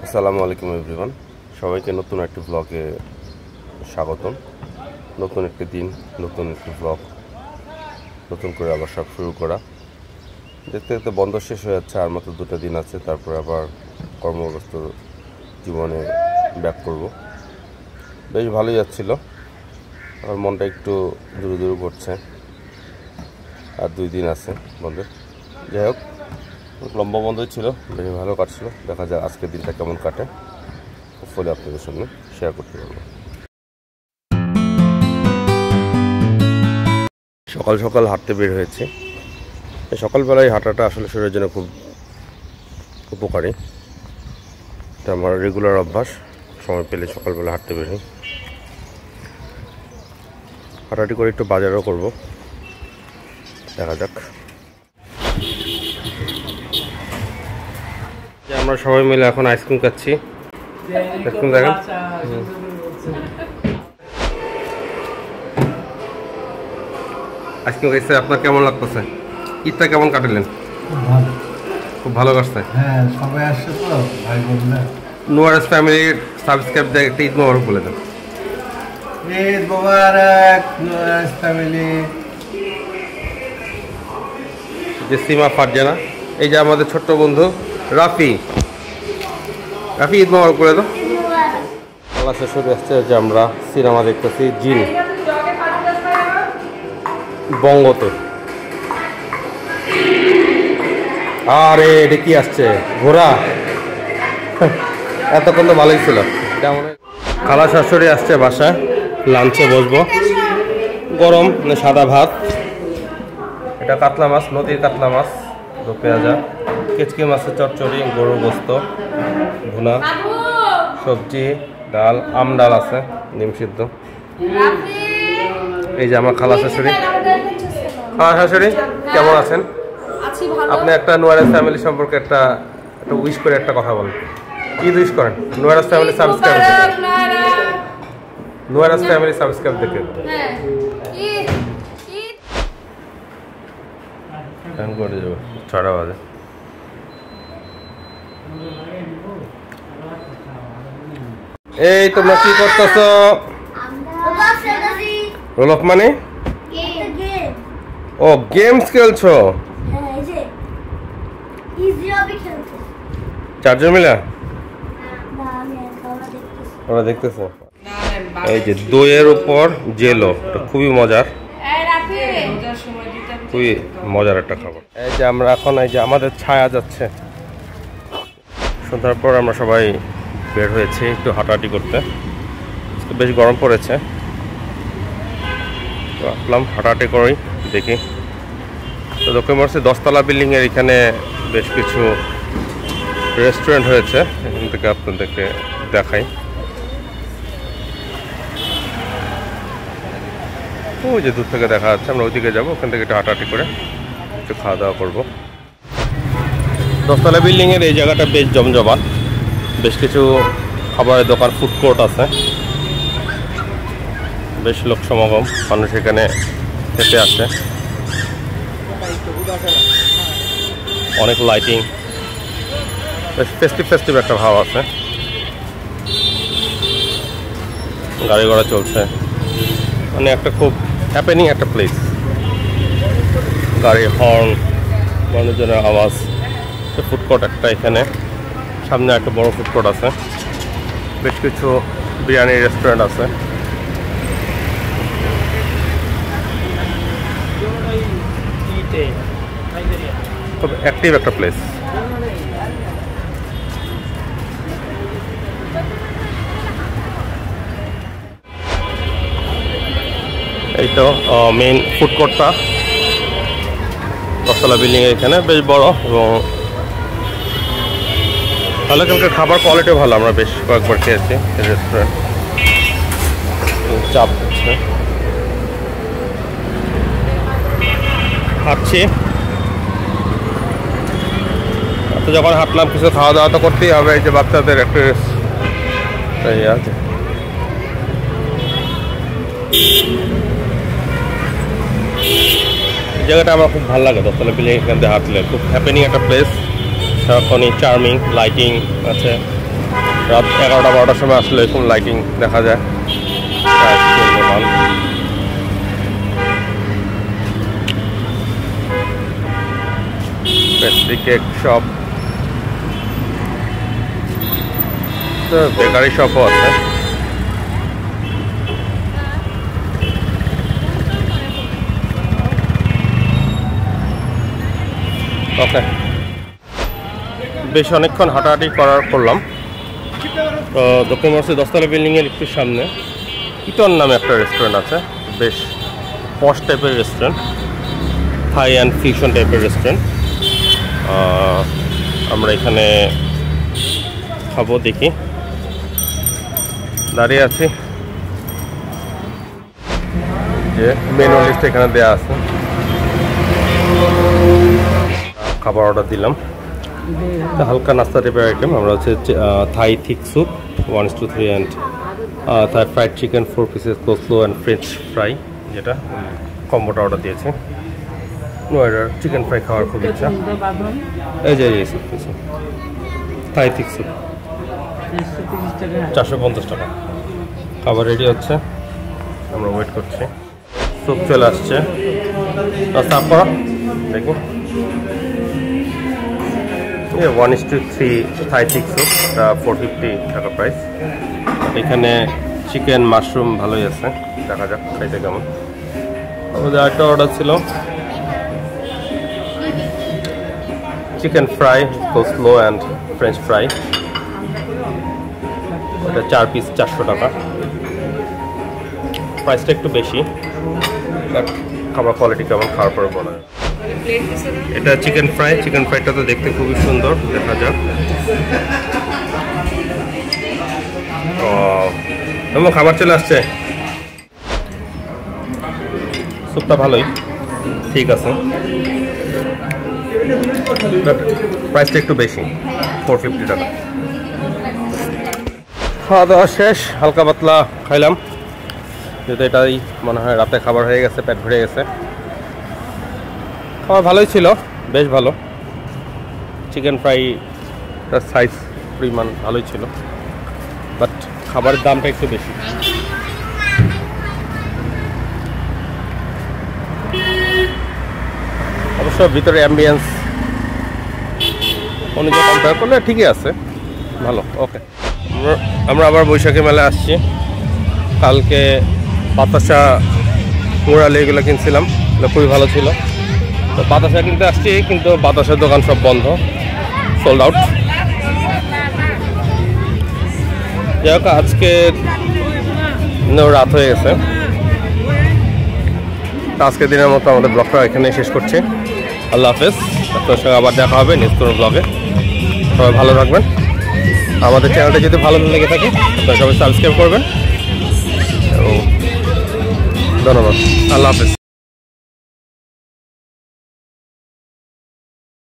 আসসালামু আলাইকুম এভরিওয়ান, সবাইকে নতুন একটি ব্লগে স্বাগতম। নতুন একটি দিন, নতুন একটি ব্লগ, নতুন করে আবার সব শুরু করা। দেখতে দেখতে বন্ধ শেষ হয়ে যাচ্ছে, আর মাত্র 2টা দিন আছে, তারপর আবার কর্মব্যস্ত জীবনে ব্যাক করব। বেশ ভালোই যাচ্ছিল, আমার মনটা একটু দূরে দূরে করছে। আর 2 দিন আছে বন্ধের। যাই হোক, লম্বা বন্ধ ছিল, বেশ ভালো কাটছিল। দেখা যাক আজকের দিনটা কেমন কাটে, ফলে আপনাদের সঙ্গে শেয়ার করতে পারবো। সকাল সকাল হাঁটতে বের হয়েছে। সকালবেলায় হাঁটাটা আসলে শরীরের জন্য খুব উপকারী। এটা আমার রেগুলার অভ্যাস, সময় পেলে সকালবেলা হাঁটতে বের হই। হাঁটাহাঁটি করে একটু বাজারও করব, দেখা যাক। আমরা সবাই মিলে এখন আইসক্রিম খাচ্ছি। আইসক্রিম দেখেন, আইসক্রিম খাইছে। আপনার কেমন লাগতেছে? ঈদটা কেমন কাটালেন? খুব ভালো কাটছে। হ্যাঁ, সবাই আসছে তো ভাই বোনরা। নুয়ারেস ফ্যামিলির সাবস্ক্রাইব দিয়ে একটা ঈদ মোবারক বলে দেন। ঈদ মোবারক নুয়ারেস ফ্যামিলি। যে সীমা ফারজানা, এই যে আমাদের ছোট্ট বন্ধু রাফি। রাফি, ঈদ মোবারক বলে দাও। ক্লাসে শুরু আসছে যে আমরা সিনেমা দেখতেছি জিন বঙ্গতে। আরে এটা কি আসছে, ঘোড়া? এতক্ষণ তো ভালোই ছিল। খালা শাশুড়ি আসছে বাসায়, লাঞ্চে বসবো। গরম সাদা ভাত, এটা কাতলা মাছ, নদীর কাতলা মাছ, দো পেঁয়াজা, কেচকি মাছের চচ্চড়ি, গরুর গোস্ত ভুনা, সবজি, ডাল, আম ডাল আছে, ডিম সিদ্ধ। এই যে আমার খালা শাশুড়ি। খালা শাশুড়ি কেমন আছেন? আপনি একটা নুয়ারেস ফ্যামিলি সম্পর্কে একটা উইশ করে একটা কথা বলেন। কি উইশ করেন? নুয়ারেস ফ্যামিলি সাবস্ক্রাইব, নুয়ারেস ফ্যামিলি সাবস্ক্রাইব দেখে করে যাবো। 6টা বাজে। এই তোমরা কি করতেছ? রোলক মানে? ও, গেমস খেলছো? চারজন মিলে ওরা দেখতেছে। এই যে দইয়ের উপর জেলো, খুবই মজার, খুবই মজার একটা খাবার। এই যে আমরা এখন, এই যে আমাদের ছায়া যাচ্ছে। সন্ধ্যার পর আমরা সবাই বের হয়েছি একটু হাঁটাহাঁটি করতে। বেশ গরম পড়েছে, তো আসলাম হাঁটাহাঁটি করি, দেখি। তো দক্ষিণ মর্সি 10তলা বিল্ডিংয়ের এখানে বেশ কিছু রেস্টুরেন্ট হয়েছে, এখান থেকে আপনাদেরকে দেখাই। ওই যে দূর থেকে দেখা যাচ্ছে, আমরা ওইদিকে যাবো, ওখান থেকে একটু হাঁটাহাঁটি করে একটু খাওয়া দাওয়া করবো। 10তলা বিল্ডিংয়ের এই জায়গাটা বেশ জমজমাট, বেশ কিছু খাবারের দোকান, ফুড কোর্ট আছে, বেশ লোক সমাগম, মানুষ এখানে খেতে আসে। অনেক লাইটিং, বেশ ফেস্টিভ একটা ভাব আছে। গাড়ি ঘোড়া চলছে, মানে একটা খুব হ্যাপেনিং একটা প্লেস। গাড়ি হর্ন, মানুষজনের আওয়াজ। ফুড কোর্ট একটা, এখানে সামনে একটা বড় ফুড কোর্ট আছে, বেশ কিছু বিরিয়ানি রেস্টুরেন্ট আছে। খুব অ্যাক্টিভ একটা প্লেস। এই তো মেইন ফুড কোর্টটা 10তলা বিল্ডিং এর এখানে, বেশ বড় এবং ভালো। এখানকার খাবার কোয়ালিটিও ভালো, আমরা বেশ কয়েকবার খেয়েছি রেস্টুরেন্ট। চাপ হচ্ছে, হাঁটছি। তো যখন হাঁটলাম কিছু খাওয়া দাওয়া তো করতেই হবে। এই যে বাচ্চাদের একটা আছে, জায়গাটা আমার খুব ভালো লাগে। 10তলা বিল্ডিং এখান থেকে হাঁটলে খুব হ্যাপেনিং একটা প্লেস, সারাক্ষণই চার্মিং, লাইটিং আছে, রাত 11টা-12টার সময় আসলে এরকম লাইটিং দেখা যায়। পেস্ট্রি কেক শপ, বেকারি শপও আছে। ওকে, বেশ অনেকক্ষণ হাঁটাহাঁটি করলাম। তো দক্ষিণ মসজিদ 10তলা বিল্ডিংয়ের একটু সামনে ইটন নামে একটা রেস্টুরেন্ট আছে, বেশ পশ টাইপের রেস্টুরেন্ট, থাই অ্যান্ড ফিউশন টাইপের রেস্টুরেন্ট। আমরা এখানে খাবো, দেখি, দাঁড়িয়ে আছি। যে মেনু লিস্ট এখানে দেওয়া আছে, খাবার অর্ডার দিলাম। হালকা নাস্তা টাইপের আইটেম। আমরা হচ্ছে Thai thick soup 1:3 and Thai fried chicken 4 pieces coleslaw and French fry, যেটা কম্বোটা অর্ডার দিয়েছে। নয়ডার চিকেন ফ্রাই খাওয়ার খুব ইচ্ছা। এই যে এই স্যুপ কিছু থাই থিক স্যুপ 450 টাকা। খাবার রেডি হচ্ছে, আমরা ওয়েট করছি। স্যুপ চলে আসছে, সার্ভ করা দেখি। 1:3 থাই থিক স্যুপ, 450 টাকা প্রাইস। এখানে চিকেন মাশরুম ভালোই আছে, দেখা যাক খাইতে কেমন। আমাদের আরেকটা অর্ডার ছিল chicken fry coleslaw and French fry, এটা 4 পিস 400 টাকা। প্রাইসটা একটু বেশি, বাট খাবার কোয়ালিটি কেমন খাওয়ার পরে বলা যায়। এটা চিকেন ফ্রাই, চিকেন ফ্রাইটা তো দেখতে খুবই সুন্দর, দেখা যাক। এমন খাবার চলে আসছে। স্যুপটা ভালোই, ঠিক আছে, প্রাইসটা একটু বেশি, 450 টাকা। খাওয়া দাওয়া শেষ, হালকা পাতলা খাইলাম, যেহেতু এটাই মনে হয় রাতে খাবার হয়ে গেছে, পেট ভরে গেছে। খাবার ভালোই ছিল, বেশ ভালো। চিকেন ফ্রাইটার সাইজ পরিমাণ ভালোই ছিল, বাট খাবারের দামটা একটু বেশি। অবশ্য ভিতরে অ্যাম্বিয়েন্স অনুযায়ী কম্পেয়ার করলে ঠিকই আছে, ভালো। ওকে, আমরা আবার বৈশাখী মেলায় আসছি। কালকে বাতাসা মুরালি এগুলো কিনছিলাম, এগুলো খুবই ভালো ছিল। তো বাতাসা কিনতে আসছি, কিন্তু বাতাসের দোকান সব বন্ধ, সোল্ড আউট। যাই হোক, আজকে রাত হয়ে গেছে, আজকের দিনের মতো আমাদের ব্লগটা এখানে শেষ করছি। আল্লাহ হাফেজ, আপনার সঙ্গে আবার দেখা হবে নেক্সট কোনো ব্লগে। সবাই ভালো থাকবেন। আমাদের চ্যানেলটা যদি ভালো লেগে থাকে আপনারা সবাই সাবস্ক্রাইব করবেন এবং ধন্যবাদ। আল্লাহ হাফেজ।